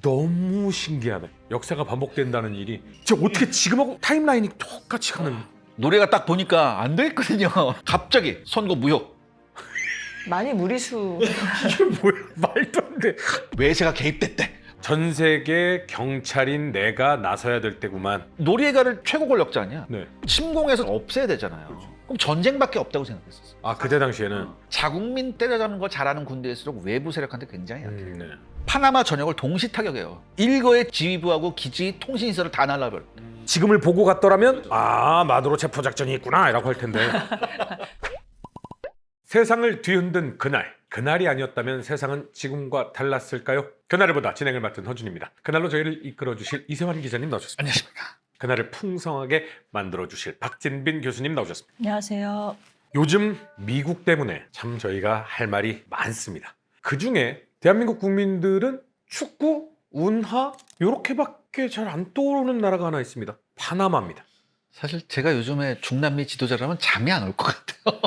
너무 신기하네. 역사가 반복된다는 일이 진짜 어떻게 지금하고 타임라인이 똑같이 가는. 노래가 딱 보니까 안 되겠거든요. 갑자기 선거 무효. 많이 무리수. 이게 뭐야? 말도 안 돼. 외세가 개입됐대. 전 세계 경찰인 내가 나서야 될 때구만. 노리에가를 최고 권력자 아니야? 네. 침공해서 없애야 되잖아요. 그럼 전쟁밖에 없다고 생각했었어. 아 그때 당시에는. 자국민 때려잡는 걸 잘하는 군대일수록 외부 세력한테 굉장히 약해. 네. 파나마 전역을 동시 타격해요. 일거에 지휘부하고 기지, 통신시설을 다 날라버려. 지금을 보고 갔더라면 아 마두로 체포 작전이 있구나 이라고 할 텐데. 세상을 뒤흔든 그날이 아니었다면 세상은 지금과 달랐을까요? 그날을 보다 진행을 맡은 허준입니다. 그날로 저희를 이끌어 주실 이세환 기자님 나오셨습니다. 안녕하십니까. 그날을 풍성하게 만들어 주실 박진빈 교수님 나오셨습니다. 안녕하세요. 요즘 미국 때문에 참 저희가 할 말이 많습니다. 그중에 대한민국 국민들은 축구, 운하 요렇게밖에 잘 안 떠오르는 나라가 하나 있습니다. 파나마입니다. 사실 제가 요즘에 중남미 지도자라면 잠이 안 올 것 같아요.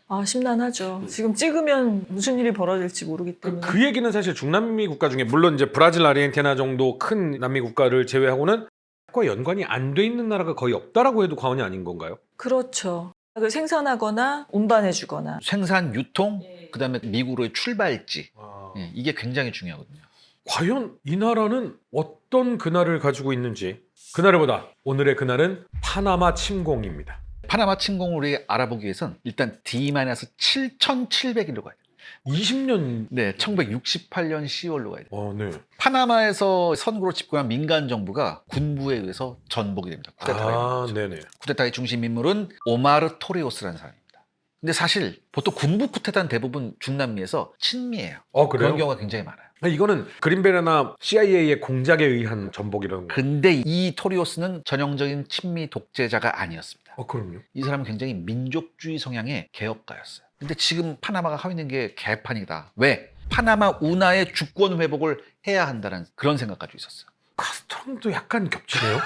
아, 심란하죠. 지금 찍으면 무슨 일이 벌어질지 모르기 때문에. 그 얘기는 사실 중남미 국가 중에 물론 이제 브라질, 아르헨티나 정도 큰 남미 국가를 제외하고는 과 연관이 안 돼 있는 나라가 거의 없다라고 해도 과언이 아닌 건가요? 그렇죠. 그 생산하거나 운반해주거나. 생산, 유통, 그다음에 미국으로의 출발지. 예, 이게 굉장히 중요하거든요. 과연 이 나라는 어떤 그날을 가지고 있는지. 그날보다 오늘의 그날은 파나마 침공입니다. 파나마 침공을 우리 알아보기 위해선 일단 D-7,700일로 가야 돼요. 20년. 네, 1968년 10월로 가야 돼요. 네. 파나마에서 선거로 집권한 민간 정부가 군부에 의해서 전복이 됩니다. 쿠데타가 일어나죠. 네네. 쿠데타의 중심 인물은 오마르 토리오스라는 사람입니다. 근데 사실 보통 군부 쿠데타는 대부분 중남미에서 친미예요. 그래요? 그런 경우가 굉장히 많아요. 이거는 그린베라나 CIA의 공작에 의한 전복이라는 거. 근데 이 토리오스는 전형적인 친미 독재자가 아니었습니다. 그럼요. 이 사람은 굉장히 민족주의 성향의 개혁가였어요. 근데 지금 파나마가 하고 있는 게 개판이다. 왜? 파나마 운하의 주권 회복을 해야 한다는 그런 생각 가지고 있었어요. 카스트로도 약간 겹치네요.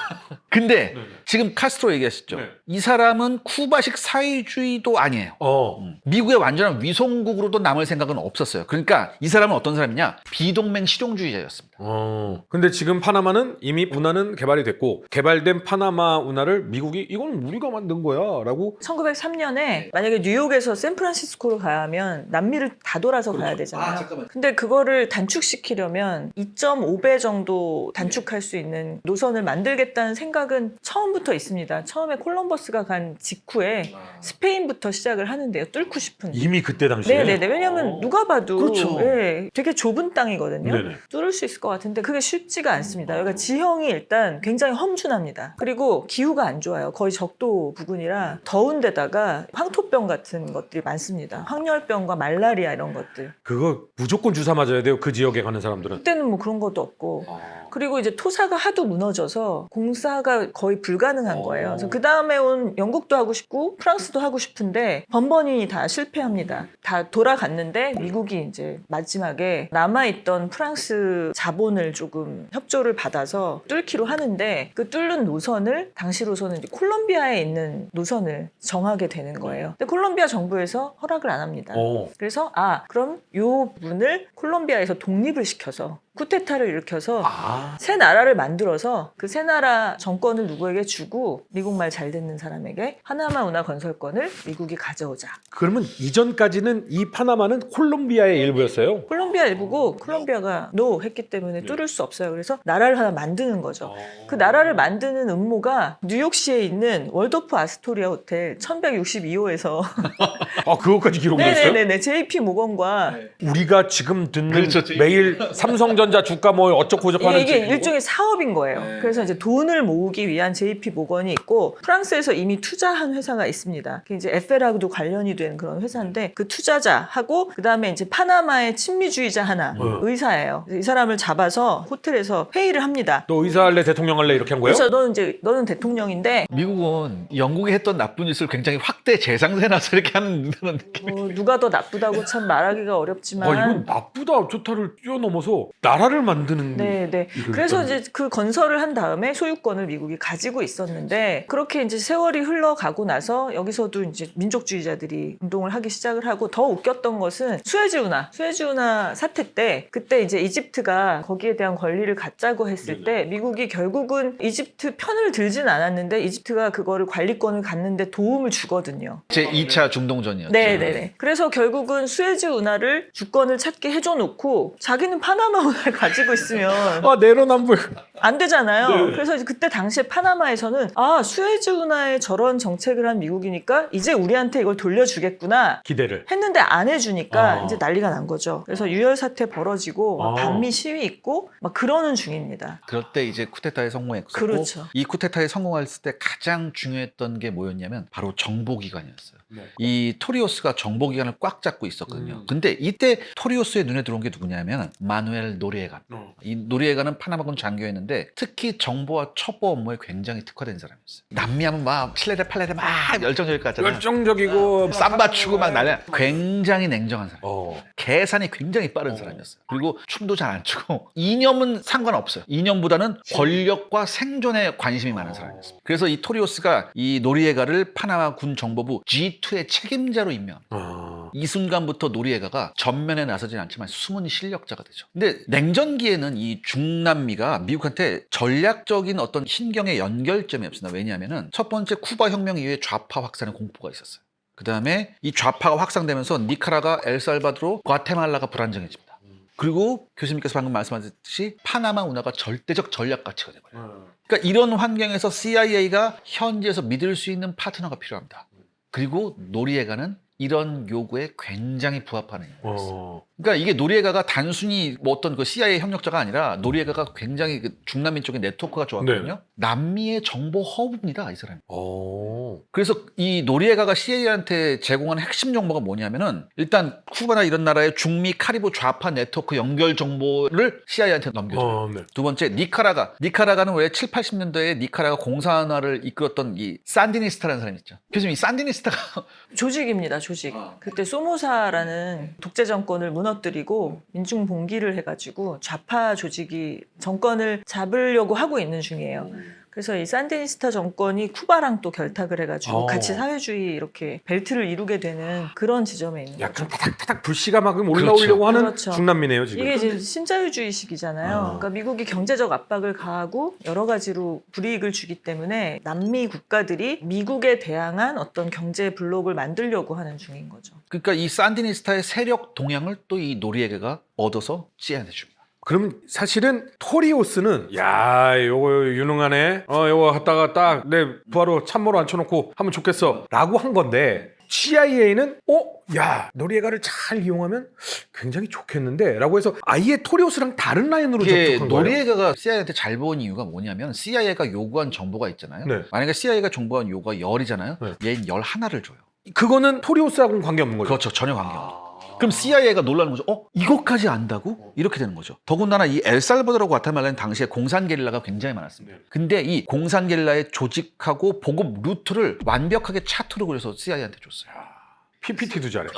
근데 네네. 지금 카스트로 얘기하셨죠. 네. 이 사람은 쿠바식 사회주의도 아니에요. 미국의 완전한 위성국으로도 남을 생각은 없었어요. 그러니까 이 사람은 어떤 사람이냐? 비동맹 실용주의자였습니다. 근데 지금 파나마는 이미 운하는 개발이 됐고 개발된 파나마 운하를 미국이 이건 우리가 만든 거야 라고. 1903년에 만약에 뉴욕에서 샌프란시스코로 가야 하면 남미를 다 돌아서 가야 되잖아요. 잠깐만. 근데 그거를 단축시키려면 2.5배 정도 단축할 수 있는 노선을 만들겠다는 생각은 처음부터 있습니다. 처음에 콜럼버스가 간 직후에 스페인부터 시작을 하는데요. 뚫고 싶은. 이미 그때 당시에. 네네네. 왜냐하면 누가 봐도 그렇죠. 예, 되게 좁은 땅이거든요. 네네. 뚫을 수 있을 것 같은데 그게 쉽지가 않습니다. 여기가 지형이 일단 굉장히 험준합니다. 그리고 기후가 안 좋아요. 거의 적도 부근이라 더운 데다가 황토병 같은 것들이 많습니다. 황열병과 말라리아 이런 것들. 그거 무조건 주사 맞아야 돼요. 그 지역에 가는 사람들은. 그때는 뭐 그런 것도 없고. 그리고 이제 토사가 하도 무너져서 공사가 거의 불가능한 거예요. 그래서 그 다음에 온 영국도 하고 싶고 프랑스도 하고 싶은데 번번이 다 실패합니다. 다 돌아갔는데 미국이 이제 마지막에 남아있던 프랑스 자본을 조금 협조를 받아서 뚫기로 하는데 그 뚫는 노선을 당시로서는 이제 콜롬비아에 있는 노선을 정하게 되는 거예요. 근데 콜롬비아 정부에서 허락을 안 합니다. 그래서 그럼 요 부분을 콜롬비아에서 독립을 시켜서 쿠데타를 일으켜서 새 나라를 만들어서 그 새 나라 정권을 누구에게 주고 미국말 잘 듣는 사람에게 파나마 운하 건설권을 미국이 가져오자. 그러면 이전까지는 이 파나마는 콜롬비아의 일부였어요? 콜롬비아 일부고 콜롬비아가 NO 했기 때문에 뚫을 수 없어요. 그래서 나라를 하나 만드는 거죠. 그 나라를 만드는 음모가 뉴욕시에 있는 월도프 아스토리아 호텔 1162호에서 그것까지 기록돼 있어요? 네네네 JP 모건과 우리가 지금 듣는 그렇죠. 매일 삼성전자 주가 뭐 어쩌고 저쩌고 하는 이게 지금 일종의 사업인 거예요. 그래서 이제 돈을 모으기 위한 JP 모건이 있고 프랑스에서 이미 투자한 회사가 있습니다. 그게 이제 에페라고도 관련이 된 그런 회사인데 그 투자자하고 그 다음에 이제 파나마의 친미주의자 하나 의사예요. 그래서 이 사람을 잡아서 호텔에서 회의를 합니다. 너 의사 할래 대통령 할래 이렇게 한 거예요? 그래서 너는 대통령인데 미국은 영국이 했던 나쁜 짓을 굉장히 확대 재상세나서 이렇게 하는 느낌. 누가 더 나쁘다고 참 말하기가 어렵지만 이건 나쁘다 좋다를 뛰어넘어서 나라를 만드는 네, 네. 일을 그래서 했다는 이제 그 건설을 한 다음에 소유권을 미국이 가지고 있었는데 그렇게 이제 세월이 흘러가고 나서 여기서도 이제 민족주의자들이 운동을 하기 시작을 하고 더 웃겼던 것은 수에즈 운하 사태 때 그때 이제 이집트가 거기에 대한 권리를 갖자고 했을 때 미국이 결국은 이집트 편을 들진 않았는데 이집트가 그거를 관리권을 갖는데 도움을 주거든요. 제 2차 중동전이었죠. 네네네. 그래서 결국은 수에즈 운하를 주권을 찾게 해줘 놓고 자기는 파나마 운하를 가지고 있으면 내로남불. 안 되잖아요. 네. 그래서 이제 그때 당시에 파나마에서는 수에즈 운하에 저런 정책을 한 미국이니까 이제 우리한테 이걸 돌려주겠구나 기대를. 했는데 안 해주니까 아. 이제 난리가 난 거죠. 그래서 유혈 사태 벌어지고 막 반미 시위 있고 막 그러는 중입니다. 그럴 때 이제 쿠데타에 성공했고 그렇죠. 이 쿠데타에 성공했을 때 가장 중요했던 게 뭐였냐면 바로 정보기관이었어요. 네. 이 토리오스가 정보기관을 꽉 잡고 있었거든요. 근데 이때 토리오스의 눈에 들어온 게 누구냐면 마누엘 노리에간. 이 노리에간은 파나마군 장교였는데 특히 정보와 첩보 업무에 굉장히 특화된 사람이었어요. 남미하면 막 칠레레 팔레레 막 열정적일 것 같잖아요. 열정적이고 쌈바 추고 막 난리. 굉장히 냉정한 사람. 어. 계산이 굉장히 빠른 사람이었어요. 그리고 춤도 잘 안 추고 이념은 상관없어요. 이념보다는 권력과 생존에 관심이 많은 사람이었어요. 그래서 이 토리오스가 이 노리에가를 파나마 군 정보부 G2의 책임자로 임명합니다. 이 순간부터 노리에가가 전면에 나서진 않지만 숨은 실력자가 되죠. 근데 냉전기에는 이 중남미가 미국한테 전략적인 어떤 신경의 연결점이 없습니다. 왜냐하면 첫 번째 쿠바 혁명 이후에 좌파 확산의 공포가 있었어요. 그 다음에 이 좌파가 확산되면서 니카라가, 엘살바도르, 과테말라가 불안정해집니다. 그리고 교수님께서 방금 말씀하셨듯이 파나마 운하가 절대적 전략 가치가 돼버려요. 그러니까 이런 환경에서 CIA가 현지에서 믿을 수 있는 파트너가 필요합니다. 그리고 노리에가는 이런 요구에 굉장히 부합하는 인물이었어요. 그러니까 이게 노리에가가 단순히 뭐 어떤 그 CIA 협력자가 아니라 노리에가가 굉장히 그 중남미 쪽의 네트워크가 좋았거든요. 네. 남미의 정보 허브입니다, 이 사람이. 오. 그래서 이 노리에가가 CIA한테 제공하는 핵심 정보가 뭐냐면은 일단 쿠바나 이런 나라의 중미 카리브 좌파 네트워크 연결 정보를 CIA한테 넘겨줘요. 네. 두 번째 니카라가는 왜 7, 80년대에 니카라가 공산화를 이끌었던 이 산디니스타라는 사람이 있죠. 교수님 이 산디니스타가 조직입니다, 조직. 그때 소모사라는 독재 정권을 무너뜨리고 민중 봉기를 해가지고 좌파 조직이 정권을 잡으려고 하고 있는 중이에요. 그래서 이 산디니스타 정권이 쿠바랑 또 결탁을 해가지고 같이 사회주의 이렇게 벨트를 이루게 되는 그런 지점에 있는 거죠. 약간 타닥타닥 불씨가 막 올라오려고 하는 그렇죠. 중남미네요 지금. 이게 이제 신자유주의 시기잖아요. 그러니까 미국이 경제적 압박을 가하고 여러 가지로 불이익을 주기 때문에 남미 국가들이 미국에 대항한 어떤 경제 블록을 만들려고 하는 중인 거죠. 그러니까 이 산디니스타의 세력 동향을 또 이 노리에가가 얻어서 CIA한테 줍니다. 그럼 사실은 토리오스는 요거 유능하네. 요거 갖다가 딱 내 부하로 참모로 앉혀놓고 하면 좋겠어라고 한 건데 CIA는 노리에가를 잘 이용하면 굉장히 좋겠는데라고 해서 아예 토리오스랑 다른 라인으로 이게 접촉한 거예요. 노리에가가 CIA한테 잘 본 이유가 뭐냐면 CIA가 요구한 정보가 있잖아요. 네. 만약에 CIA가 정보한 요구가 10이잖아요. 네. 얘는 11을 줘요. 그거는 토리오스하고는 관계없는 거죠. 그렇죠. 전혀 관계없죠. 그럼 CIA가 놀라는 거죠. 이것까지 안다고? 이렇게 되는 거죠. 더군다나 이 엘살바도르하고 과테말라는 당시에 공산 게릴라가 굉장히 많았습니다. 근데 이 공산 게릴라의 조직하고 보급 루트를 완벽하게 차트로 그려서 CIA한테 줬어요. PPT도 잘해.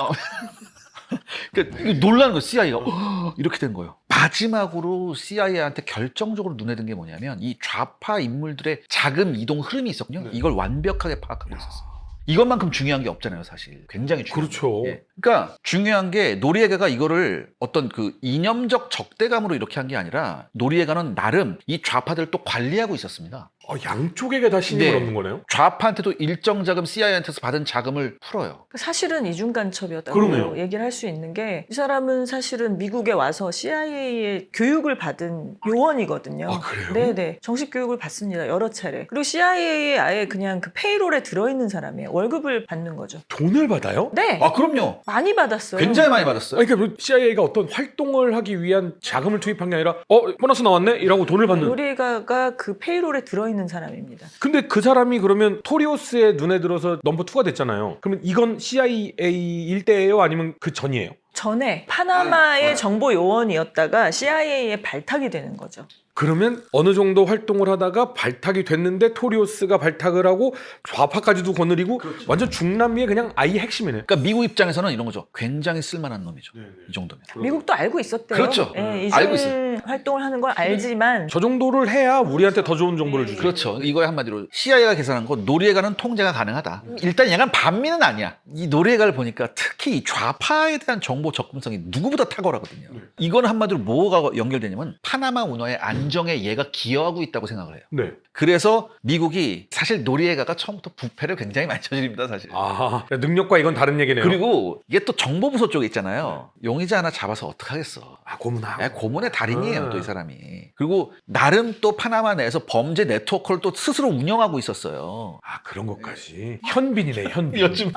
그러니까 놀라는 거예요. CIA가 이렇게 된 거예요. 마지막으로 CIA한테 결정적으로 눈에 든 게 뭐냐면 이 좌파 인물들의 자금 이동 흐름이 있었거든요. 이걸 완벽하게 파악하고 있었어요. 이것만큼 중요한 게 없잖아요, 사실. 굉장히 중요해요. 그렇죠. 그러니까 중요한 게 노리에가가 이거를 어떤 그 이념적 적대감으로 이렇게 한 게 아니라 노리에가는 나름 이 좌파들을 또 관리하고 있었습니다. 양쪽에게 다 신임을 네. 얻는 거네요. 좌파한테도 일정 자금 CIA한테서 받은 자금을 풀어요. 사실은 이중간첩이었다고 그러네요. 얘기를 할 수 있는 게 이 사람은 사실은 미국에 와서 CIA의 교육을 받은 요원이거든요. 아, 그래요? 네네. 정식 교육을 받습니다. 여러 차례. 그리고 CIA에 아예 그냥 그 페이롤에 들어있는 사람이에요. 월급을 받는 거죠. 돈을 받아요? 네. 아, 그럼요. 많이 받았어요. 굉장히 많이 받았어요. 그러니까 CIA가 어떤 활동을 하기 위한 자금을 투입한 게 아니라 보너스 나왔네? 이라고 돈을 받는. 노리에가가 그 페이롤에 들어있는 사람입니다. 근데 그 사람이 그러면 토리오스의 눈에 들어서 넘버 2가 됐잖아요. 그러면 이건 CIA 일대예요? 아니면 그 전이에요? 전에 파나마의 정보 요원이었다가 CIA에 발탁이 되는 거죠. 그러면 어느 정도 활동을 하다가 발탁이 됐는데 토리오스가 발탁을 하고 좌파까지도 거느리고 완전 중남미의 그냥 아이 핵심이네. 그러니까 미국 입장에서는 이런 거죠. 굉장히 쓸만한 놈이죠. 이 정도면. 미국도 알고 있었대요. 그렇죠. 예, 알고 이중 활동을 하는 걸 알지만 저 정도를 해야 우리한테 더 좋은 정보를 주죠. 그렇죠. 이거에 한마디로 CIA가 계산한 건 노리에가는 통제가 가능하다. 일단 얘는 반미는 아니야. 이 노리에가를 보니까 특히 이 좌파에 대한 정보 접근성이 누구보다 탁월하거든요. 이거는 한마디로 뭐가 연결되냐면 파나마 운하의 안정에 얘가 기여하고 있다고 생각을 해요. 네. 그래서 미국이 사실 노리에가가 처음부터 부패를 굉장히 많이 저지릅니다, 사실. 아, 능력과 이건 다른 얘기네요. 그리고 이게 또 정보부서 쪽에 있잖아요. 용의자 하나 잡아서 어떡하겠어. 아, 고문하고. 고문의 달인이에요, 아. 또 이 사람이. 그리고 나름 또 파나마 내에서 범죄 네트워크를 또 스스로 운영하고 있었어요. 아, 그런 것까지. 현빈이네, 현빈. 요즘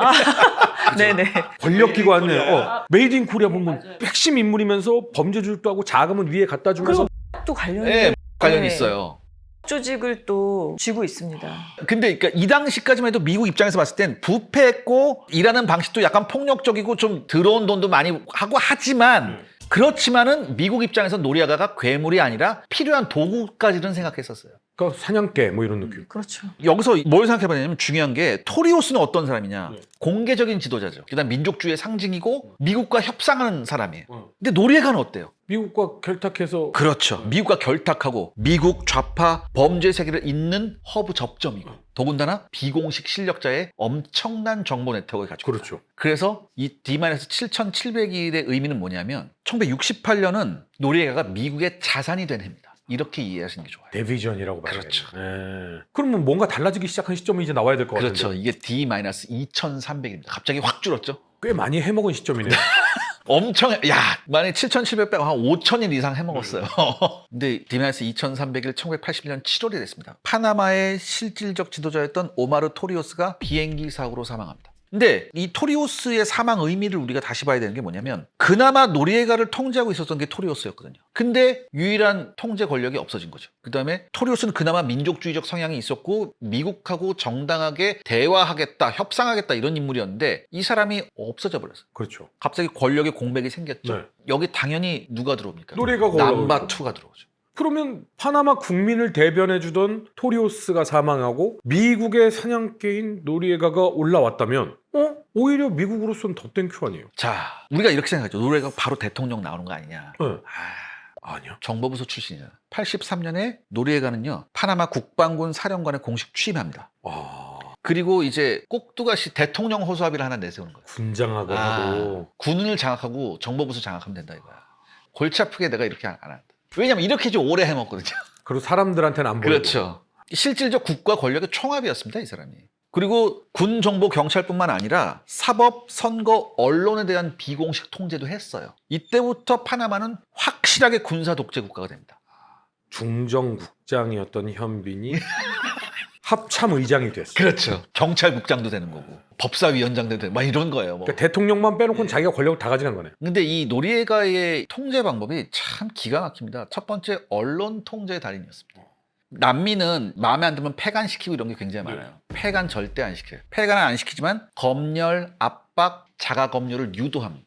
네네. 권력기관이네요. 메이드 인 코리아 보면 핵심 인물이면서 범죄주도 하고 자금은 위에 갖다 주면서 또 관련이 네, 관련이 네. 있어요. 조직을 또 쥐고 있습니다. 근데 그러니까 이 당시까지만 해도 미국 입장에서 봤을 땐 부패했고 일하는 방식도 약간 폭력적이고 좀 더러운 돈도 많이 하고 하지만 그렇지만은 미국 입장에서 노리아가가 괴물이 아니라 필요한 도구까지는 생각했었어요. 그러니까 사냥개 뭐 이런 느낌. 그렇죠. 여기서 뭘 생각해봤냐면 중요한 게 토리오스는 어떤 사람이냐. 공개적인 지도자죠. 그다음 민족주의의 상징이고 미국과 협상하는 사람이에요. 근데 노리아가는 어때요? 미국과 결탁해서 그렇죠. 미국과 결탁하고 미국 좌파 범죄 세계를 잇는 허브 접점이고 더군다나 비공식 실력자의 엄청난 정보 네트워크를 가지고 그렇죠. 있어요. 그래서 이 D-7700일의 의미는 뭐냐면 1968년은 노리에가가 미국의 자산이 된 해입니다. 이렇게 이해하시는 게 좋아요. 데비전이라고 말해요. 그렇죠. 그러면 뭔가 달라지기 시작한 시점이 이제 나와야 될 것 같은데. 그렇죠. 이게 D-2300입니다. 갑자기 확 줄었죠. 꽤 많이 해먹은 시점이네요. 엄청 만약에 7,700배 한 5,000일 이상 해먹었어요. 근데 D-2300일 1981년 7월이 됐습니다. 파나마의 실질적 지도자였던 오마르 토리오스가 비행기 사고로 사망합니다. 근데 이 토리오스의 사망 의미를 우리가 다시 봐야 되는 게 뭐냐면 그나마 노리에가를 통제하고 있었던 게 토리오스였거든요. 근데 유일한 통제 권력이 없어진 거죠. 그다음에 토리오스는 그나마 민족주의적 성향이 있었고 미국하고 정당하게 대화하겠다, 협상하겠다 이런 인물이었는데 이 사람이 없어져 버렸어요. 그렇죠. 갑자기 권력의 공백이 생겼죠. 네. 여기 당연히 누가 들어옵니까? 노리에가가 남바 올라오죠. 2가 들어오죠. 그러면 파나마 국민을 대변해주던 토리오스가 사망하고 미국의 사냥개인 노리에가가 올라왔다면 오히려 미국으로서는 더 땡큐 아니에요? 자, 우리가 이렇게 생각하죠. 노리에가 바로 대통령 나오는 거 아니냐. 네. 아니요. 정보부서 출신이잖아. 83년에 노리에가는요 파나마 국방군 사령관에 공식 취임합니다. 그리고 이제 꼭두가시 대통령 호수아비를 하나 내세우는 거예요. 군장하고 하고. 군을 장악하고 정보부서 장악하면 된다 이거야. 골치 아프게 내가 이렇게 안 한다. 왜냐면 이렇게 좀 오래 해먹거든요. 그리고 사람들한테는 안 보이고. 그렇죠. 실질적 국가 권력의 총합이었습니다, 이 사람이. 그리고 군, 정보, 경찰뿐만 아니라 사법, 선거, 언론에 대한 비공식 통제도 했어요. 이때부터 파나마는 확실하게 군사 독재 국가가 됩니다. 중정국장이었던 현빈이 합참의장이 됐어요. 그렇죠. 경찰국장도 되는 거고 법사위원장도 되고 막 이런 거예요. 뭐. 그러니까 대통령만 빼놓고는 자기가 권력을 다 가져간 거네. 근데 이 노리에가의 통제 방법이 참 기가 막힙니다. 첫 번째 언론 통제의 달인이었습니다. 남미는 마음에 안 들면 폐간시키고 이런 게 굉장히 많아요. 폐간 절대 안 시켜요. 폐간은 안 시키지만 검열, 압박, 자가 검열을 유도합니다.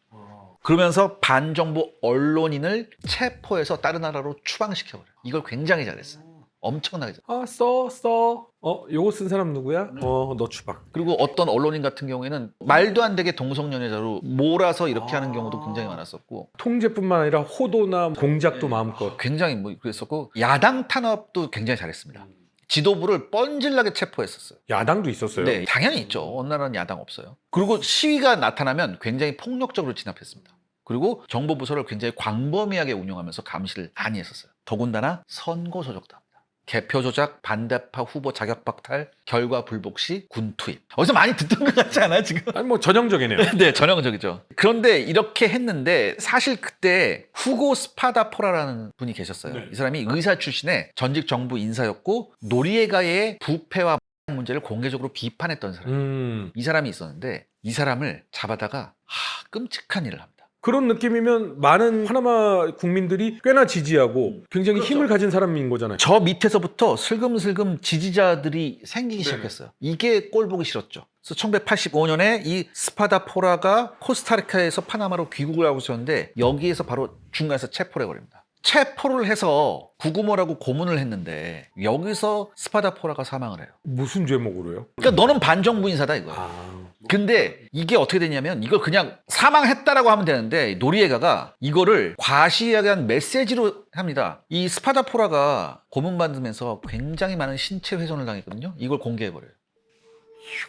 그러면서 반정부 언론인을 체포해서 다른 나라로 추방시켜버려요. 이걸 굉장히 잘했어요. 엄청나게 잘했어요. 요거 쓴 사람 누구야? 너 추방. 그리고 어떤 언론인 같은 경우에는 말도 안 되게 동성연애자로 몰아서 이렇게 하는 경우도 굉장히 많았었고 통제뿐만 아니라 호도나 공작도 마음껏. 굉장히 뭐 그랬었고 야당 탄압도 굉장히 잘했습니다. 지도부를 뻔질나게 체포했었어요. 야당도 있었어요. 네, 당연히 있죠. 어느 나라는 야당 없어요. 그리고 시위가 나타나면 굉장히 폭력적으로 진압했습니다. 그리고 정보부서를 굉장히 광범위하게 운영하면서 감시를 많이 했었어요. 더군다나 선거 조작도 합니다. 개표 조작, 반대파 후보 자격 박탈, 결과 불복 시 군 투입. 어디서 많이 듣던 것 같지 않아요, 지금? 아니 뭐 전형적이네요. 네, 전형적이죠. 그런데 이렇게 했는데 사실 그때 후고 스파다포라라는 분이 계셨어요. 네. 이 사람이 의사 출신의 전직 정부 인사였고 노리에가의 부패와 문제를 공개적으로 비판했던 사람. 이 사람이 있었는데 이 사람을 잡아다가 끔찍한 일을 합니다. 그런 느낌이면 많은 파나마 국민들이 꽤나 지지하고 굉장히 힘을 가진 사람인 거잖아요. 저 밑에서부터 슬금슬금 지지자들이 생기기 시작했어요. 이게 꼴 보기 싫었죠. 그래서 1985년에 이 스파다포라가 코스타리카에서 파나마로 귀국을 하고 있었는데 여기에서 바로 중간에서 체포를 해버립니다. 체포를 해서 구구모라고 고문을 했는데 여기서 스파다포라가 사망을 해요. 무슨 제목으로 해요? 그러니까 너는 반정부 인사다 이거야. 아, 근데 이게 어떻게 되냐면 이걸 그냥 사망했다라고 하면 되는데 노리에가가 이거를 과시한 메시지로 합니다. 이 스파다포라가 고문받으면서 굉장히 많은 신체 훼손을 당했거든요. 이걸 공개해버려요.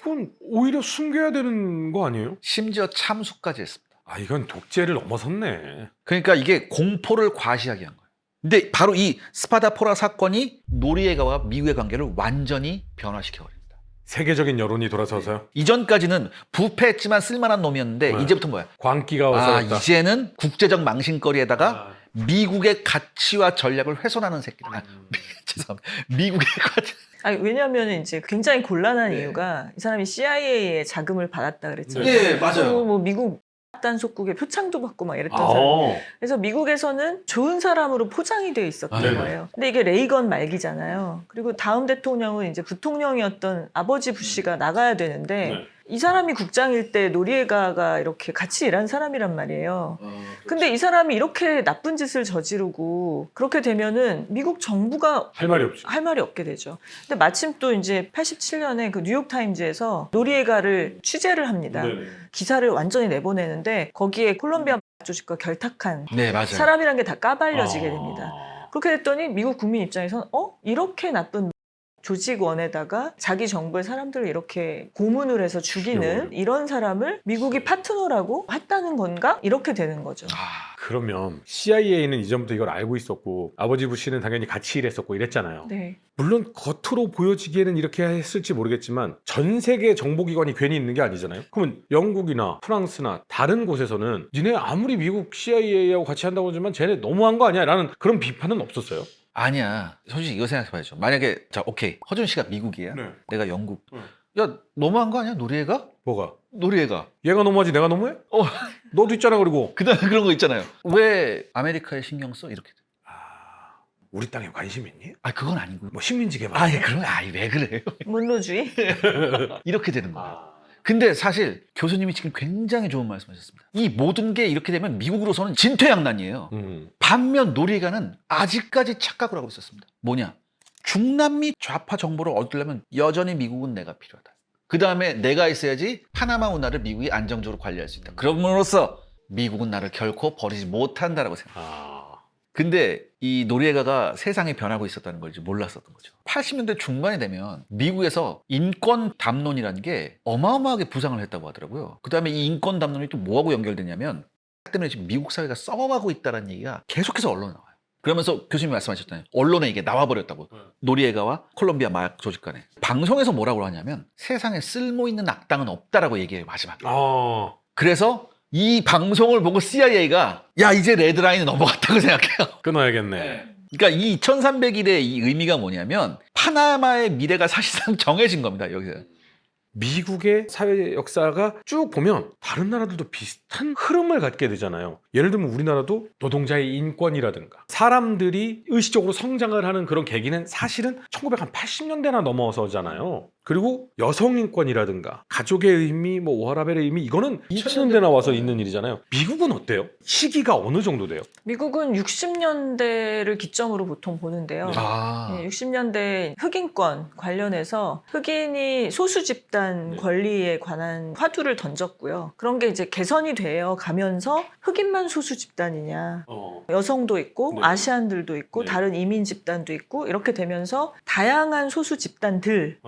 이건 오히려 숨겨야 되는 거 아니에요? 심지어 참수까지 했습니다. 아, 이건 독재를 넘어섰네. 그러니까 이게 공포를 과시하게 한 거예요. 근데 바로 이 스파다포라 사건이 노리에가와 미국의 관계를 완전히 변화시켜버립니다. 세계적인 여론이 돌아서서요. 이전까지는 부패했지만 쓸만한 놈이었는데 네. 이제부터 뭐야? 광기가 아, 와서였다. 이제는 국제적 망신거리에다가 미국의 가치와 전략을 훼손하는 새끼들. 죄송합니다. 미국의 가치. 아니, 왜냐하면 이제 굉장히 곤란한 네. 이유가 이 사람이 CIA의 자금을 받았다 그랬잖아요. 네, 그리고 뭐 미국 단속국의 표창도 받고 막 이랬던 사람. 아, 그래서 미국에서는 좋은 사람으로 포장이 돼 있었던 네네. 거예요. 근데 이게 레이건 말기잖아요. 그리고 다음 대통령은 이제 부통령이었던 아버지 부시가 나가야 되는데 네. 이 사람이 국장일 때 노리에가가 이렇게 같이 일한 사람이란 말이에요. 근데 이 사람이 이렇게 나쁜 짓을 저지르고 그렇게 되면은 미국 정부가 할 말이 없죠. 할 말이 없게 되죠. 근데 마침 또 이제 87년에 그 뉴욕타임즈에서 노리에가를 취재를 합니다. 네네. 기사를 완전히 내보내는데 거기에 콜롬비아 조직과 결탁한 네, 맞아요. 사람이란 게 다 까발려지게 아. 됩니다. 그렇게 됐더니 미국 국민 입장에서는 이렇게 나쁜 조직원에다가 자기 정부의 사람들을 이렇게 고문을 해서 죽이는 이런 사람을 미국이 파트너라고 했다는 건가? 이렇게 되는 거죠. 아, 그러면 CIA는 이전부터 이걸 알고 있었고 아버지 부시는 당연히 같이 일했었고 이랬잖아요. 네. 물론 겉으로 보여지기에는 이렇게 했을지 모르겠지만 전 세계 정보기관이 괜히 있는 게 아니잖아요. 그러면 영국이나 프랑스나 다른 곳에서는 니네 아무리 미국 CIA하고 같이 한다고 하지만 쟤네 너무한 거 아니야? 라는 그런 비판은 없었어요. 아니야. 솔직히 이거 생각해봐야죠. 만약에 자, 오케이. 허준 씨가 미국이야. 네. 내가 영국. 네. 야, 너무한 거 아니야? 노리에가? 뭐가? 노리에가. 얘가 너무하지 내가 너무해? 어. 너도 있잖아. 그리고 그다음 그런 거 있잖아요. 왜 아메리카에 신경 써? 이렇게. 우리 땅에 관심 있니? 아, 그건 아니고. 뭐 식민지 개발? 아니, 그런 아니 왜 그래요? 문노주의? 이렇게 되는 거예요. 근데 사실 교수님이 지금 굉장히 좋은 말씀하셨습니다. 이 모든 게 이렇게 되면 미국으로서는 진퇴양난이에요. 반면 노리에가는 아직까지 착각을 하고 있었습니다. 뭐냐? 중남미 좌파 정보를 얻으려면 여전히 미국은 내가 필요하다. 그 다음에 내가 있어야지 파나마 운하를 미국이 안정적으로 관리할 수 있다. 그럼으로써 미국은 나를 결코 버리지 못한다라고 생각합니다. 근데 이 노리에가가 세상이 변하고 있었다는 걸 이제 몰랐었던 거죠. 80년대 중반이 되면 미국에서 인권 담론이라는 게 어마어마하게 부상을 했다고 하더라고요. 그 다음에 이 인권 담론이 또 뭐하고 연결되냐면 때문에 지금 미국 사회가 썩어가고 있다는 얘기가 계속해서 언론에 나와요. 그러면서 교수님이 말씀하셨잖아요. 언론에 이게 나와버렸다고. 노리에가와 콜롬비아 마약 조직 간에. 방송에서 뭐라고 하냐면 세상에 쓸모있는 악당은 없다라고 얘기해요. 마지막에. 그래서 이 방송을 보고 CIA가 야 이제 레드라인이 넘어갔다고 생각해요. 끊어야겠네. 그러니까 이 2300일의 이 의미가 뭐냐면 파나마의 미래가 사실상 정해진 겁니다. 여기서. 미국의 사회 역사가 쭉 보면 다른 나라들도 비슷한 흐름을 갖게 되잖아요. 예를 들면 우리나라도 노동자의 인권이라든가 사람들이 의식적으로 성장을 하는 그런 계기는 사실은 1980년대나 넘어서잖아요. 그리고 여성 인권이라든가 가족의 의미, 뭐 워라벨의 의미 이거는 2000년대 나와서 있는 일이잖아요. 미국은 어때요? 시기가 어느 정도 돼요? 미국은 60년대를 기점으로 보통 보는데요. 아. 60년대 흑인권 관련해서 흑인이 소수 집단 권리에 관한 화두를 던졌고요. 그런 게 이제 개선이 되어 가면서 흑인만 소수 집단이냐, 여성도 있고 네. 아시안들도 있고 네. 다른 이민 집단도 있고 이렇게 되면서 다양한 소수 집단들의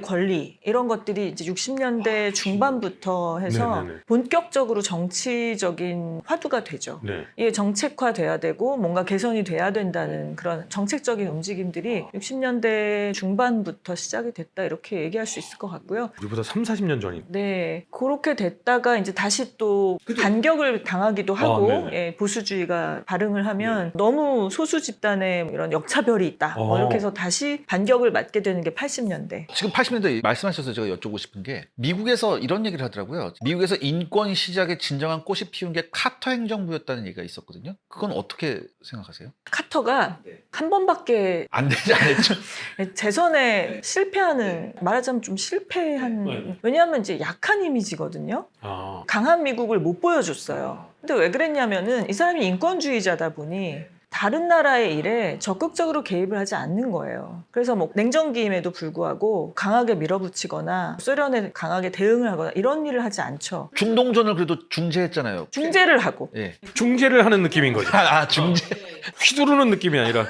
권리 이런 것들이 이제 60년대 중반부터 해서 네네네. 본격적으로 정치적인 화두가 되죠. 네. 이게 정책화돼야 되고 뭔가 개선이 돼야 된다는 그런 정책적인 움직임들이 60년대 중반부터 시작이 됐다 이렇게 얘기할 수 있을 것 같고요. 우리보다 40년 전이. 네, 그렇게 됐다가 이제 다시 또 반격을 당하기도 하고 네네. 보수주의가 발흥을 하면 너무 소수 집단의 이런 역차별이 있다. 어. 이렇게 해서 다시 반격을 맞게 되는 게 80년대. 지금 80년대 말씀하셔서 제가 여쭤보고 싶은 게 미국에서 이런 얘기를 하더라고요. 미국에서 인권 시작에 진정한 꽃이 피운 게 카터 행정부였다는 얘기가 있었거든요. 그건 어떻게 생각하세요? 카터가 한 번밖에 안 되지 않았죠? 재선에 실패하는, 말하자면 좀 실패한, 왜냐하면 이제 약한 이미지거든요. 아. 강한 미국을 못 보여줬어요. 근데 왜 그랬냐면은 이 사람이 인권주의자다 보니 다른 나라의 일에 적극적으로 개입을 하지 않는 거예요. 그래서 뭐 냉전기임에도 불구하고 강하게 밀어붙이거나 소련에 강하게 대응을 하거나 이런 일을 하지 않죠. 중동전을 그래도 중재했잖아요. 중재를 하고. 예. 중재를 하는 느낌인 거죠. 중재. 휘두르는 느낌이 아니라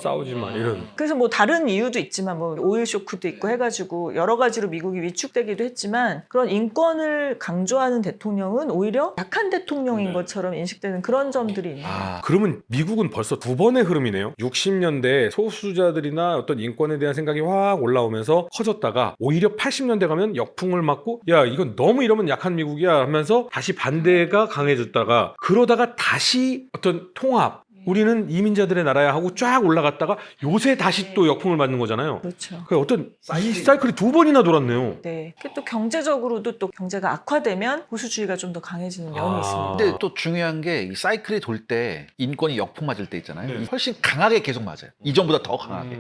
싸우지 마 이런. 그래서 뭐 다른 이유도 있지만 뭐 오일 쇼크도 있고 해가지고 여러 가지로 미국이 위축되기도 했지만 그런 인권을 강조하는 대통령은 오히려 약한 대통령인 것처럼 인식되는 그런 점들이 있는 거예요. 그러면 미국은 벌써 두 번의 흐름이네요. 60년대 소수자들이나 어떤 인권에 대한 생각이 확 올라오면서 커졌다가 오히려 80년대 가면 역풍을 맞고 야 이건 너무 이러면 약한 미국이야 하면서 다시 반대가 강해졌다가 그러다가 다시 어떤 통합 우리는 이민자들의 나라야 하고 쫙 올라갔다가 요새 다시 또 역풍을 맞는 거잖아요. 그렇죠. 그 어떤 이 사이클이 두 번이나 돌았네요. 네. 그게 또 경제적으로도 또 경제가 악화되면 보수주의가 좀 더 강해지는 면이 있습니다. 근데 또 중요한 게 이 사이클이 돌 때 인권이 역풍 맞을 때 있잖아요. 훨씬 강하게 계속 맞아요. 이전보다 더 강하게.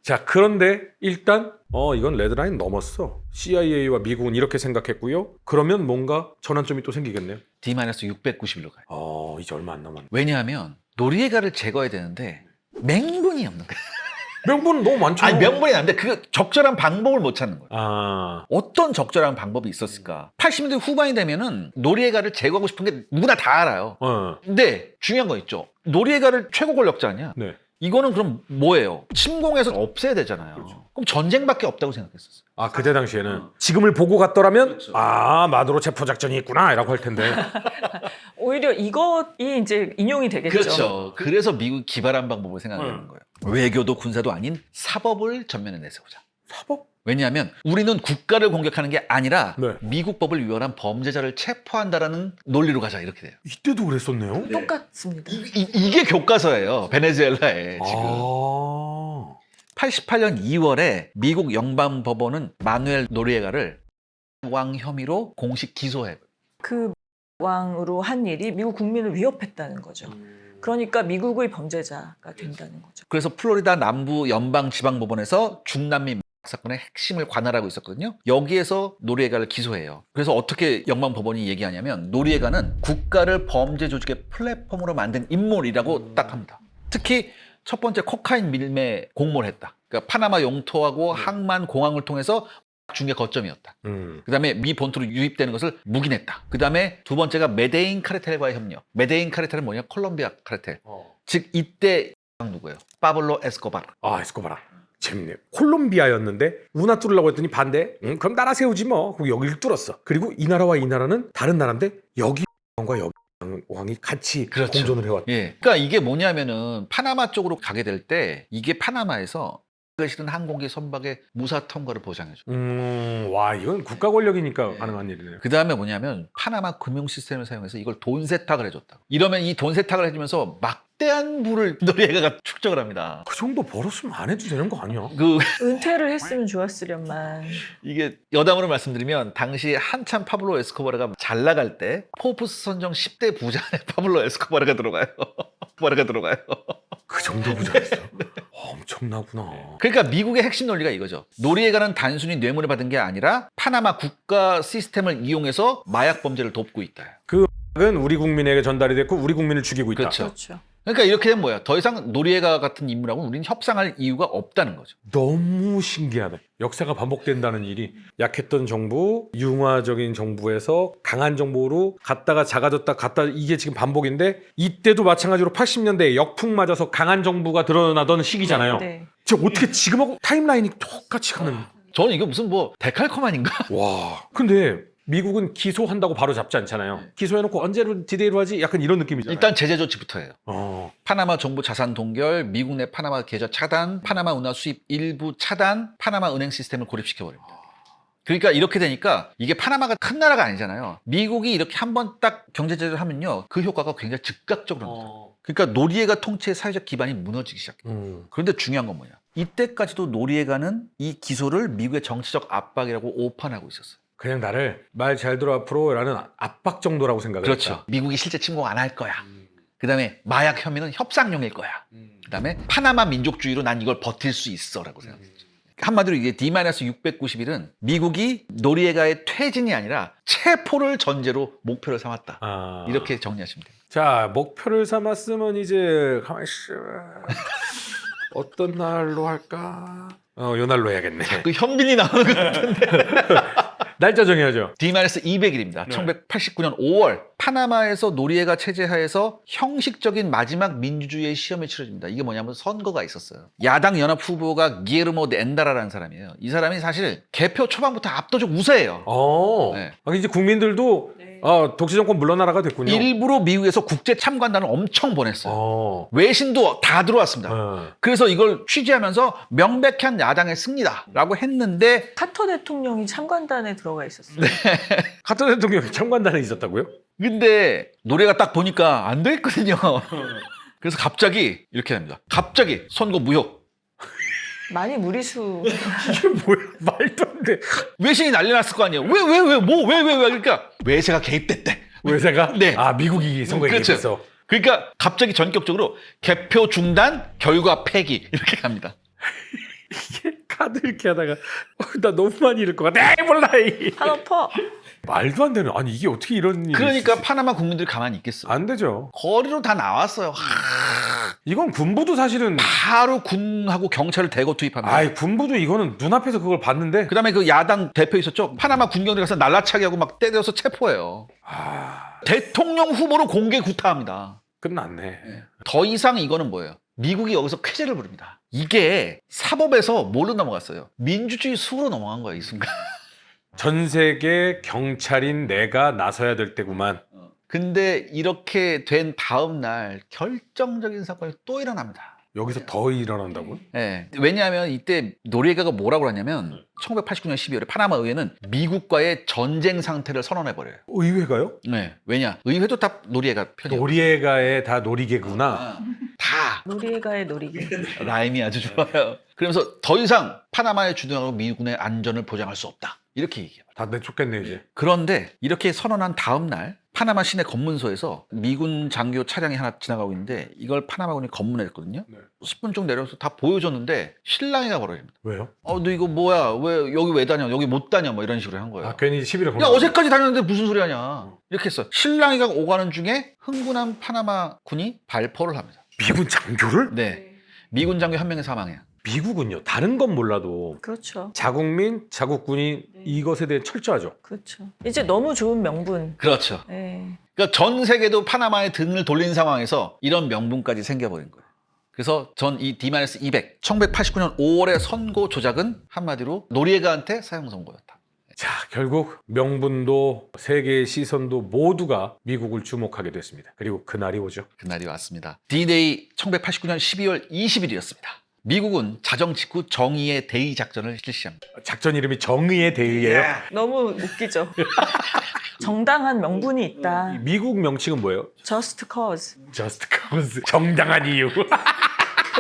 자, 그런데 일단 이건 레드라인 넘었어. CIA와 미국은 이렇게 생각했고요. 그러면 뭔가 전환점이 또 생기겠네요. D-690일로 가요. 이제 얼마 안 남았네. 왜냐하면 노리에가를 제거해야 되는데 명분이 없는 거예요. 명분은 너무 많죠. 아니 명분이 안 돼. 그 적절한 방법을 못 찾는 거예요. 아, 어떤 적절한 방법이 있었을까? 80년대 후반이 되면은 노리에가를 제거하고 싶은 게 누구나 다 알아요. 근데 중요한 거 있죠. 노리에가를 최고 권력자 아니야? 네. 이거는 그럼 뭐예요? 침공해서 없애야 되잖아요. 그럼 전쟁밖에 없다고 생각했었어요. 아, 그때 당시에는 지금을 보고 갔더라면 마두로 체포 작전이 있구나라고 할 텐데. 오히려 이것이 이제 인용이 되겠죠. 그렇죠. 그래서 미국이 기발한 방법을 생각하는 거예요. 외교도 군사도 아닌 사법을 전면에 내세우자. 사법? 왜냐하면 우리는 국가를 공격하는 게 아니라 네. 미국 법을 위반한 범죄자를 체포한다라는 논리로 가자 이렇게 돼요. 이때도 그랬었네요. 똑같습니다. 이게 교과서예요. 베네수엘라에 지금. 88년 2월에 미국 연방법원은 마누엘 노리에가를 왕 혐의로 공식 기소해요. 그 왕으로 한 일이 미국 국민을 위협했다는 거죠. 그러니까 미국의 범죄자가 된다는 거죠. 그래서 플로리다 남부 연방지방법원에서 중남미 사건의 핵심을 관할하고 있었거든요. 여기에서 노리에가를 기소해요. 그래서 어떻게 연방법원이 얘기하냐면 노리에가는 국가를 범죄 조직의 플랫폼으로 만든 인물이라고 딱 합니다. 특히 첫 번째 코카인 밀매 공모를 했다. 그러니까 파나마 용토하고 항만 공항을 통해서 중개 거점이었다. 그다음에 미 본토로 유입되는 것을 묵인했다. 그다음에 두 번째가 메데인 카르텔과의 협력. 메데인 카르텔은 뭐냐? 콜롬비아 카르텔. 즉 이때 누구예요? 파블로 에스코바르. 에스코바라. 재밌네요. 콜롬비아였는데 운하 뚫으려고 했더니 반대. 그럼 나라 세우지 뭐. 그리고 여기를 뚫었어. 그리고 이 나라와 이 나라는 다른 나라인데 여기 왕과 여기 왕이 같이 그렇죠. 공존을 해왔다. 예. 그러니까 이게 뭐냐면은 파나마 쪽으로 가게 될 때 이게 파나마에서 실은 항공기 선박의 무사 통과를 보장해줘. 와, 이건 국가 권력이니까 가능한 일이네요. 그 다음에 뭐냐면 파나마 금융 시스템을 사용해서 이걸 돈 세탁을 해줬다. 이러면 이 돈 세탁을 해주면서 막대한 부를 노리에가가 축적을 합니다. 그 정도 벌었으면 안 해도 되는 거 아니야? 은퇴를 했으면 좋았으련만. 이게 여담으로 말씀드리면 당시 한참 파블로 에스코바르가 잘 나갈 때 포브스 선정 10대 부자 안에 파블로 에스코바르가 들어가요. 그 정도 부자였어. 엄청나구나. 그러니까 미국의 핵심 논리가 이거죠. 노리에가는 단순히 뇌물을 받은 게 아니라 파나마 국가 시스템을 이용해서 마약 범죄를 돕고 있다. 은 우리 국민에게 전달이 됐고 우리 국민을 죽이고 있다. 그렇죠. 그렇죠. 그러니까 이렇게 되면 뭐야? 더 이상 노리에가 같은 인물하고는 우리는 협상할 이유가 없다는 거죠. 너무 신기하네. 역사가 반복된다는 일이 약했던 정부, 융화적인 정부에서 강한 정부로 갔다가 작아졌다 갔다 이게 지금 반복인데 이때도 마찬가지로 80년대에 역풍 맞아서 강한 정부가 드러나던 시기잖아요. 네. 진짜 어떻게 지금하고 타임라인이 똑같이 가는. 저는 이거 무슨 뭐 데칼코마니인가? 와. 근데 미국은 기소한다고 바로 잡지 않잖아요. 기소해놓고 언제로 디데이로 하지? 약간 이런 느낌이잖아요. 일단 제재 조치부터 해요. 파나마 정부 자산 동결, 미국 내 파나마 계좌 차단, 파나마 운하 수입 일부 차단, 파나마 은행 시스템을 고립시켜버립니다. 그러니까 이렇게 되니까 이게 파나마가 큰 나라가 아니잖아요. 미국이 이렇게 한번 딱 경제 제재를 하면요. 그 효과가 굉장히 즉각적으로 납니다. 그러니까 노리에가 통치의 사회적 기반이 무너지기 시작해요. 그런데 중요한 건 뭐냐? 이때까지도 노리에가는 이 기소를 미국의 정치적 압박이라고 오판하고 있었어요. 그냥 나를 말 잘 들어 앞으로라는 압박 정도라고 생각을 그렇죠. 했다. 미국이 실제 침공 안 할 거야. 그다음에 마약 혐의는 협상용일 거야. 그다음에 파나마 민족주의로 난 이걸 버틸 수 있어라고 생각했죠. 한마디로 이게 D-690일은 미국이 노리에가의 퇴진이 아니라 체포를 전제로 목표를 삼았다. 아. 이렇게 정리하시면 됩니다. 자, 목표를 삼았으면 이제 가만히 있어. 어떤 날로 할까? 요 날로 해야겠네. 그 현빈이 나오는 것 같은데. 날짜 정해야죠. D-200일입니다. 네. 1989년 5월 파나마에서 노리에가 체제하에서 형식적인 마지막 민주주의의 시험이 치러집니다. 이게 뭐냐면 선거가 있었어요. 야당 연합 후보가 기에르모 데 엔다라라는 사람이에요. 이 사람이 사실 개표 초반부터 압도적 우세예요. 네. 아, 이제 국민들도 독재 정권 물러나라가 됐군요. 일부러 미국에서 국제 참관단을 엄청 보냈어요. 어. 외신도 다 들어왔습니다. 어. 그래서 이걸 취재하면서 명백한 야당의 승리다라고 했는데 카터 대통령이 참관단에 들어가 있었어요. 카터 대통령이 참관단에 있었다고요? 근데 노래가 딱 보니까 안 되겠거든요. 그래서 갑자기 이렇게 합니다. 갑자기 선거 무효. 많이 무리수. 이게 뭐야? 말도 안 돼. 외신이 난리 났을 거 아니에요. 왜? 그러니까 외세가 개입됐대. 외세가? 네. 아, 미국이 선거에 그렇죠. 개입했어. 그러니까 갑자기 전격적으로 개표 중단, 결과 폐기 이렇게 갑니다. 카드 이렇게 하다가 나 너무 많이 잃을 것 같아. 에이, 몰라. 한오퍼. 말도 안 되는. 아니, 이게 어떻게 이런 일이 그러니까 있을지. 파나마 국민들이 가만히 있겠어. 안 되죠. 거리로 다 나왔어요. 이건 군부도 사실은 바로 군하고 경찰을 대거 투입합니다. 아이, 군부도 이거는 눈앞에서 그걸 봤는데 그다음에 그 야당 대표 있었죠. 파나마 군경들 가서 날라차기 하고 막 때려서 체포해요. 대통령 후보로 공개 구타합니다. 끝났네. 더 이상 이거는 뭐예요? 미국이 여기서 쾌재를 부릅니다. 이게 사법에서 뭘로 넘어갔어요? 민주주의 수로 넘어간 거예요, 이 순간. 전 세계 경찰인 내가 나서야 될 때구만. 근데 이렇게 된 다음 날 결정적인 사건이 또 일어납니다. 여기서 더 일어난다고요? 네. 왜냐하면 이때 노리에가가 뭐라고 하냐면 1989년 12월에 파나마 의회는 미국과의 전쟁 상태를 선언해버려요. 의회가요? 네. 왜냐? 의회도 다 노리에가 편이에요. 노리에가의 다 노리개구나. 다 노리에가의 노리개. 라임이 아주 좋아요. 그러면서 더 이상 파나마에 주둔하고 미군의 안전을 보장할 수 없다. 이렇게 얘기해요. 다 내쫓겠네 이제. 그런데 이렇게 선언한 다음 날 파나마 시내 검문소에서 미군 장교 차량이 하나 지나가고 있는데 이걸 파나마군이 검문했거든요. 네. 10분 쪽 내려서 다 보여줬는데 실랑이가 벌어집니다. 왜요? 너 이거 뭐야? 왜 여기 왜 다녀? 여기 못 다녀? 뭐 이런 식으로 한 거예요. 아, 괜히 시비를 야 어제까지 다녔는데 무슨 소리 하냐? 이렇게 했어. 실랑이가 오가는 중에 흥분한 파나마 군이 발포를 합니다. 미군 장교를? 네. 미군 장교 한 명이 사망해요. 미국은요. 다른 건 몰라도 그렇죠. 자국민, 자국군이 이것에 대해 철저하죠. 그렇죠. 이제 너무 좋은 명분. 그렇죠. 네. 그러니까 전 세계도 파나마의 등을 돌린 상황에서 이런 명분까지 생겨버린 거예요. 그래서 전 이 D-200, 1989년 5월의 선고 조작은 한마디로 노리에가한테 사형 선고였다. 자, 결국 명분도 세계의 시선도 모두가 미국을 주목하게 됐습니다. 그리고 그날이 오죠. 그날이 왔습니다. D-Day 1989년 12월 20일이었습니다. 미국은 자정 직후 정의의 대의 작전을 실시합니다. 작전 이름이 정의의 대의예요. 너무 웃기죠. 정당한 명분이 있다. 미국 명칭은 뭐예요? Just cause. Just cause. 정당한 이유.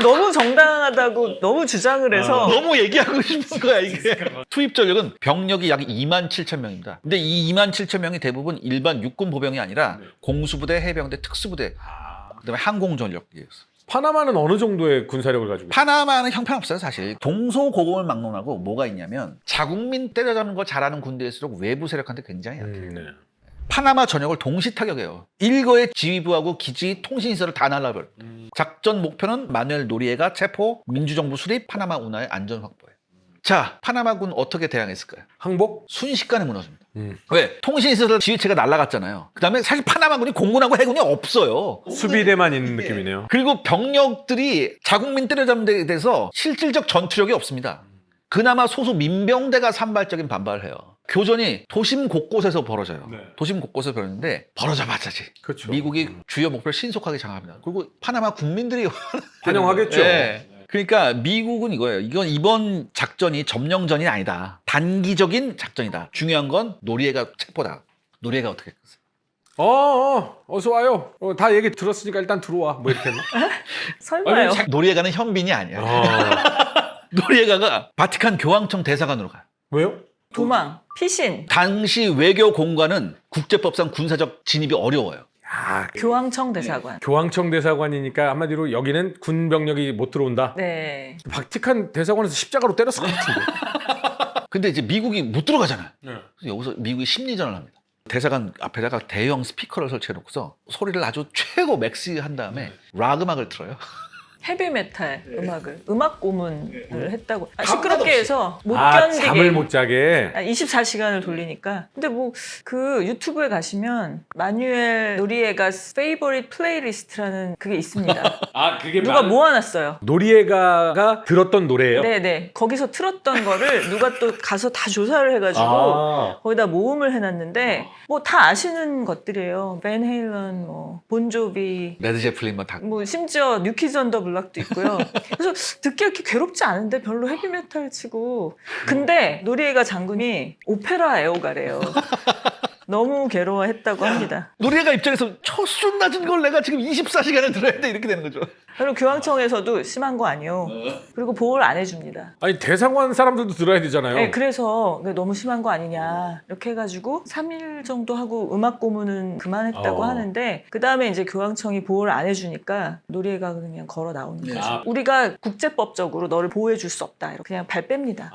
너무 정당하다고 너무 주장을 해서 너무 얘기하고 싶은 거야 이게. 투입 전력은 병력이 약 2만 7천 명입니다. 근데 이 2만 7천 명이 대부분 일반 육군 보병이 아니라 공수부대, 해병대, 특수부대, 그다음에 항공전력이었어요. 파나마는 어느 정도의 군사력을 가지고 있어요? 파나마는 형편없어요 사실. 동서고금을 막론하고 뭐가 있냐면 자국민 때려잡는 걸 잘하는 군대일수록 외부 세력한테 굉장히 약해요. 네. 파나마 전역을 동시 타격해요. 일거의 지휘부하고 기지, 통신시설을 다 날라버려요. 작전 목표는 마누엘 노리에가 체포, 민주정부 수립, 파나마 운하의 안전 확보예요. 자, 파나마군 어떻게 대항했을까요? 항복? 순식간에 무너집니다. 왜? 통신시설 지휘체가 날아갔잖아요. 그 다음에 사실 파나마군이 공군하고 해군이 없어요. 수비대만 있는 느낌이네요. 그리고 병력들이 자국민 때려잡는 데 대해서 실질적 전투력이 없습니다. 그나마 소수 민병대가 산발적인 반발을 해요. 교전이 도심 곳곳에서 벌어져요. 네. 도심 곳곳에서 벌어지는데 벌어져봤자지. 그렇죠. 미국이 주요 목표를 신속하게 장악합니다. 그리고 파나마 국민들이 환영하겠죠. 네. 그러니까 미국은 이거예요. 이건 이번 작전이 점령전이 아니다. 단기적인 작전이다. 중요한 건 노리에가 체포다. 노리에가 어떻게 했어요? 어서 와요. 다 얘기 들었으니까 일단 들어와. 뭐 이렇게 했나? 설마요. 노리에가는 현빈이 아니야. 노리에가가 바티칸 교황청 대사관으로 가요. 왜요? 도망, 피신, 당시 외교 공관은 국제법상 군사적 진입이 어려워요. 아, 교황청 대사관. 교황청 대사관이니까 한마디로 여기는 군 병력이 못 들어온다. 네. 바티칸 대사관에서 십자가로 때렸을 것 같은데. 근데 이제 미국이 못 들어가잖아요. 네. 그래서 여기서 미국이 심리전을 합니다. 대사관 앞에다가 대형 스피커를 설치해놓고서 소리를 아주 최고 맥스 한 다음에 락 음악을 틀어요. 헤비메탈 음악을 음악 고문을 했다고 시끄럽게 해서 못 아, 견디게 잠을 못 자게. 24시간을 돌리니까. 근데 뭐 그 유튜브에 가시면 마뉴엘 노리에가 페이버릿 플레이리스트라는 그게 있습니다. 아, 그게 누가 모아놨어요. 노리에가가 들었던 노래예요? 네네. 거기서 틀었던 거를 누가 또 가서 다 조사를 해가지고 아. 거기다 모음을 해놨는데 뭐 다 아시는 것들이에요. 벤 헤일런, 뭐 본조비, 레드 제플린 다. 뭐 심지어 뉴키즈 언더 블락도 있고요. 그래서 듣기 이렇게 괴롭지 않은데 별로 헤비메탈 치고. 근데 노리에가 장군이 오페라 애호가래요. 너무 괴로워했다고 합니다. 노리에가 입장에서 저 수준 낮은 걸 내가 지금 24시간을 들어야 돼 이렇게 되는 거죠. 그리고 교황청에서도 심한 거 아니요. 그리고 보호를 안 해줍니다. 아니 대상관 사람들도 들어야 되잖아요. 네, 그래서 너무 심한 거 아니냐 이렇게 해가지고 3일 정도 하고 음악 고문은 그만했다고 하는데 그 다음에 이제 교황청이 보호를 안 해주니까 노리에가 그냥 걸어 나오는 거죠. 아. 우리가 국제법적으로 너를 보호해줄 수 없다. 이렇게 그냥 발 뺍니다.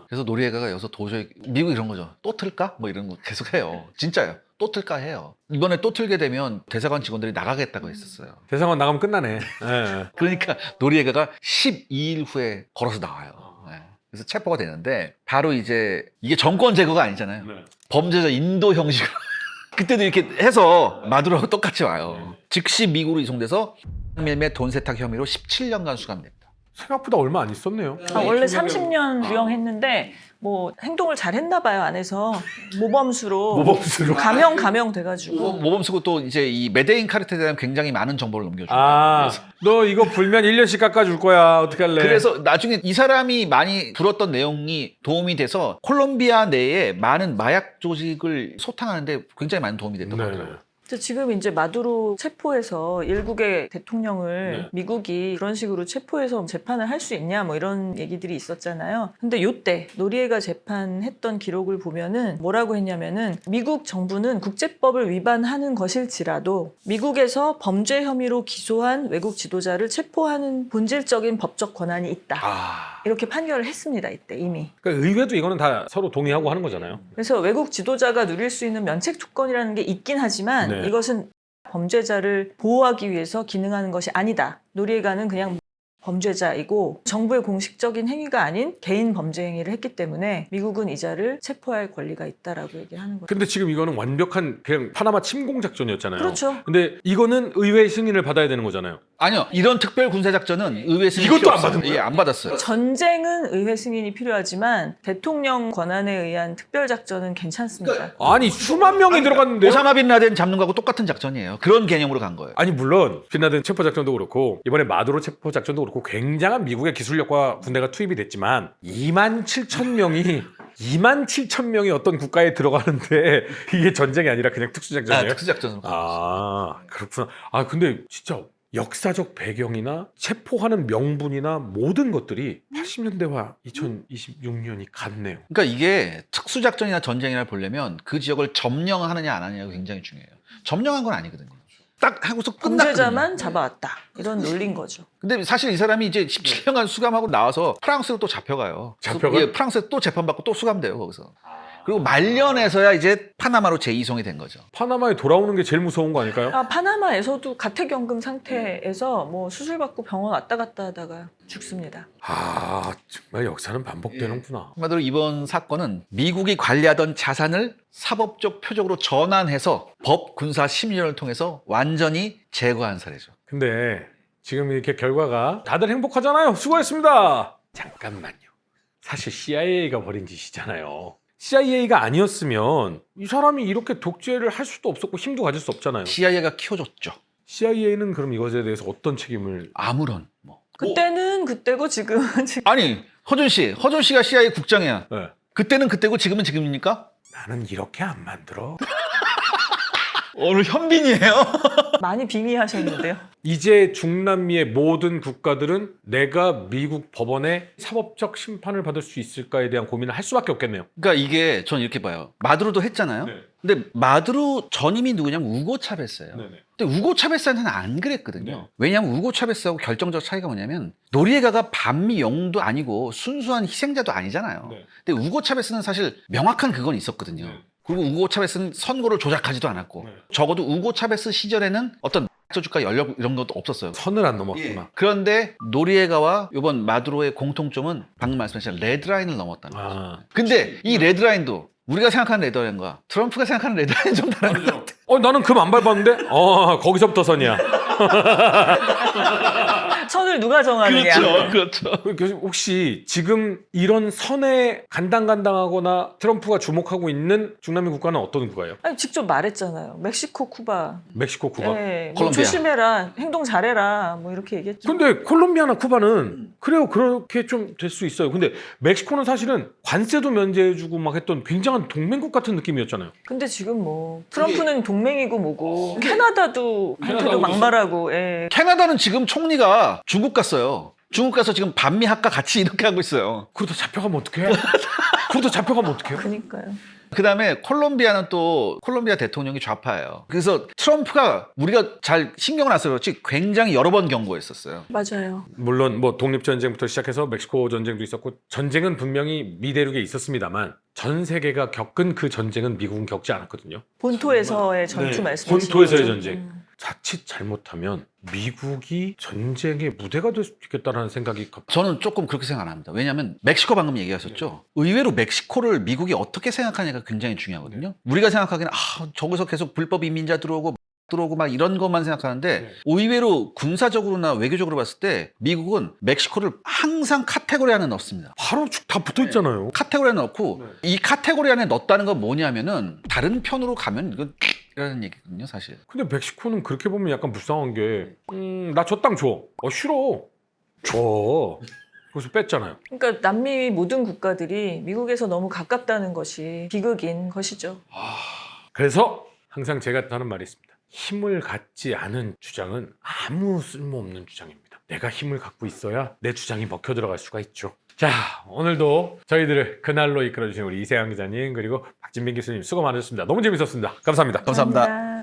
그래서 노리에가가 여기서 도저히 미국 이런 거죠. 또 틀까? 뭐 이런 거 계속 해요. 진짜요. 또 틀까 해요. 이번에 또 틀게 되면 대사관 직원들이 나가겠다고 했었어요. 대상관 나가면 끝나네. 예. 그러니까 노리에가가 12일 후에 걸어서 나와요. 네. 그래서 체포가 되는데 바로 이제 이게 정권 제거가 아니잖아요. 범죄자 인도 형식으로 그때도 이렇게 해서 마두로하고 똑같이 와요. 즉시 미국으로 이송돼서 밀매 돈 세탁 혐의로 17년간 수감됩니다. 생각보다 얼마 안 있었네요. 원래 30년 유형했는데 뭐 행동을 잘 했나 봐요. 안에서 모범수로 가명 돼가지고. 모범 쓰고 또 이제 이 메데인 카르텔에 대한 굉장히 많은 정보를 넘겨줘요. 아, 너 이거 불면 1년씩 깎아줄 거야. 어떡할래? 그래서 나중에 이 사람이 많이 불었던 내용이 도움이 돼서 콜롬비아 내에 많은 마약 조직을 소탕하는데 굉장히 많은 도움이 됐던 것 같아요. 그래서 지금 이제 마두로 체포해서 일국의 대통령을 네. 미국이 그런 식으로 체포해서 재판을 할 수 있냐 뭐 이런 얘기들이 있었잖아요. 근데 요때 노리에가 재판했던 기록을 보면은 뭐라고 했냐면은 미국 정부는 국제법을 위반하는 것일지라도 미국에서 범죄 혐의로 기소한 외국 지도자를 체포하는 본질적인 법적 권한이 있다. 이렇게 판결을 했습니다. 이때 이미. 그러니까 의회도 이거는 다 서로 동의하고 하는 거잖아요. 그래서 외국 지도자가 누릴 수 있는 면책 특권이라는 게 있긴 하지만 네. 이것은 범죄자를 보호하기 위해서 기능하는 것이 아니다. 노리에가는 그냥 범죄자이고 정부의 공식적인 행위가 아닌 개인 범죄 행위를 했기 때문에 미국은 이자를 체포할 권리가 있다라고 얘기하는 거죠. 근데 지금 이거는 완벽한 그냥 파나마 침공 작전이었잖아요. 그렇죠. 근데 이거는 의회 승인을 받아야 되는 거잖아요. 아니요. 이런 특별 군사 작전은 의회 승인 이것도 필요 안 없어요. 받은 거예요? 예, 안 받았어요. 전쟁은 의회 승인이 필요하지만 대통령 권한에 의한 특별 작전은 괜찮습니다. 아니 수만 명이 들어갔는데. 오사마 빈 라덴 잡는 거하고 똑같은 작전이에요. 그런 개념으로 간 거예요. 아니 물론 빈라덴 체포 작전도 그렇고 이번에 마두로 체포 작전도 그렇고 굉장한 미국의 기술력과 군대가 투입이 됐지만 27,000명이 어떤 국가에 들어가는데 이게 전쟁이 아니라 그냥 특수작전이에요? 특수작전으로 간 거예요. 아 그렇구나. 아 근데 진짜 역사적 배경이나 체포하는 명분이나 모든 것들이 80년대와 2026년이 같네요. 그러니까 이게 특수작전이나 전쟁이나 보려면 그 지역을 점령하느냐 안 하느냐가 굉장히 중요해요. 점령한 건 아니거든요. 딱 하고서 끝났거든요. 범죄자만 잡아왔다. 이런 논리인 거죠. 근데 사실 이 사람이 이제 17년간 수감하고 나와서 프랑스로 또 잡혀가요. 잡혀가요? 예, 프랑스에 또 재판받고 또 수감돼요, 거기서. 그리고 말년에서야 이제 파나마로 재이송이 된 거죠. 파나마에 돌아오는 게 제일 무서운 거 아닐까요? 파나마에서도 가택연금 상태에서 뭐 수술받고 병원 왔다 갔다 하다가 죽습니다. 아 정말 역사는 반복되는구나. 한마디로 이번 사건은 미국이 관리하던 자산을 사법적 표적으로 전환해서 법 군사 심리전을 통해서 완전히 제거한 사례죠. 근데 지금 이렇게 결과가 다들 행복하잖아요. 수고했습니다. 잠깐만요. 사실 CIA가 벌인 짓이잖아요. CIA가 아니었으면 이 사람이 이렇게 독재를 할 수도 없었고 힘도 가질 수 없잖아요. CIA가 키워줬죠. CIA는 그럼 이것에 대해서 어떤 책임을? 아무런 뭐. 그때는 그때고 지금은 지금. 아니 허준 씨가 CIA 국장이야. 네. 그때는 그때고 지금은 지금입니까? 나는 이렇게 안 만들어. 오늘 현빈이에요. 많이 빙의하셨는데요. 이제 중남미의 모든 국가들은 내가 미국 법원에 사법적 심판을 받을 수 있을까에 대한 고민을 할 수밖에 없겠네요. 그러니까 이게 전 이렇게 봐요. 마두로도 했잖아요. 네. 근데 마두로 전임이 누구냐면 우고 차베스예요. 네네. 근데 우고 차베스한테는 안 그랬거든요. 네. 왜냐하면 우고 차베스하고 결정적 차이가 뭐냐면 노리에가가 반미 영웅도 아니고 순수한 희생자도 아니잖아요. 네. 근데 우고 차베스는 사실 명확한 그건 있었거든요. 네. 그리고 우고 차베스는 선거를 조작하지도 않았고 네. 적어도 우고 차베스 시절에는 어떤 저주가 연력 이런 것도 없었어요. 선을 안 넘었구나. 그런데 노리에가와 이번 마두로의 공통점은 방금 말씀하신 레드라인을 넘었다는 거죠. 아. 근데 이 레드라인도 우리가 생각하는 레드라인과 트럼프가 생각하는 레드라인은 좀 다른 것 같아요. 나는 금 안 밟았는데? 거기서부터 선이야. 선을 누가 정하느냐. 그렇죠. 교수님, 혹시 지금 이런 선에 간당간당하거나 트럼프가 주목하고 있는 중남미 국가는 어떤 국가예요? 아니, 직접 말했잖아요. 멕시코, 쿠바. 멕시코, 쿠바. 뭐 콜롬비아. 조심해라. 행동 잘해라. 뭐 이렇게 얘기했죠. 근데 콜롬비아나 쿠바는 그래요, 그렇게 좀 될 수 있어요. 근데 멕시코는 사실은 관세도 면제해주고 막 했던 굉장한 동맹국 같은 느낌이었잖아요. 근데 지금 뭐 트럼프는 동맹이고 뭐고 그게- 캐나다도 한테도 막말하고 캐나다는 지금 총리가 중국 갔어요. 중국 가서 지금 반미학과 같이 이렇게 하고 있어요. 그러다 잡혀가면 어떡해? 그러다 잡혀가면 어떡해요? 그러니까요. 그다음에 콜롬비아는 또 콜롬비아 대통령이 좌파예요. 그래서 트럼프가 우리가 잘 신경을 안 써서 그렇지 굉장히 여러 번 경고했었어요. 맞아요. 물론 뭐 독립전쟁부터 시작해서 멕시코 전쟁도 있었고 전쟁은 분명히 미대륙에 있었습니다만 전 세계가 겪은 그 전쟁은 미국은 겪지 않았거든요. 본토에서의 전투 네, 말씀이시죠? 본토에서의 전쟁. 자칫 잘못하면 미국이 전쟁의 무대가 될 수 있겠다라는 생각이 저는 조금 그렇게 생각 안 합니다. 왜냐하면 멕시코 방금 얘기하셨죠. 의외로 멕시코를 미국이 어떻게 생각하냐가 굉장히 중요하거든요. 우리가 생각하기에는 저기서 계속 불법 이민자 들어오고 막 이런 것만 생각하는데 네. 의외로 군사적으로나 외교적으로 봤을 때 미국은 멕시코를 항상 카테고리 안에 넣습니다. 바로 쭉 다 붙어 있잖아요. 카테고리 안에 넣고 네. 이 카테고리 안에 넣었다는 건 뭐냐면은 다른 편으로 가면 이건 이라는 얘기거든요, 사실. 근데 멕시코는 그렇게 보면 약간 불쌍한 게, 나 저 땅 줘. 싫어. 줘. 그래서 뺐잖아요. 그러니까 남미 모든 국가들이 미국에서 너무 가깝다는 것이 비극인 것이죠. 그래서 항상 제가 하는 말이 있습니다. 힘을 갖지 않은 주장은 아무 쓸모없는 주장입니다. 내가 힘을 갖고 있어야 내 주장이 먹혀 들어갈 수가 있죠. 자, 오늘도 저희들을 그날로 이끌어주신 우리 이세영 기자님 그리고 박진민 교수님 수고 많으셨습니다. 너무 재밌었습니다. 감사합니다. 감사합니다.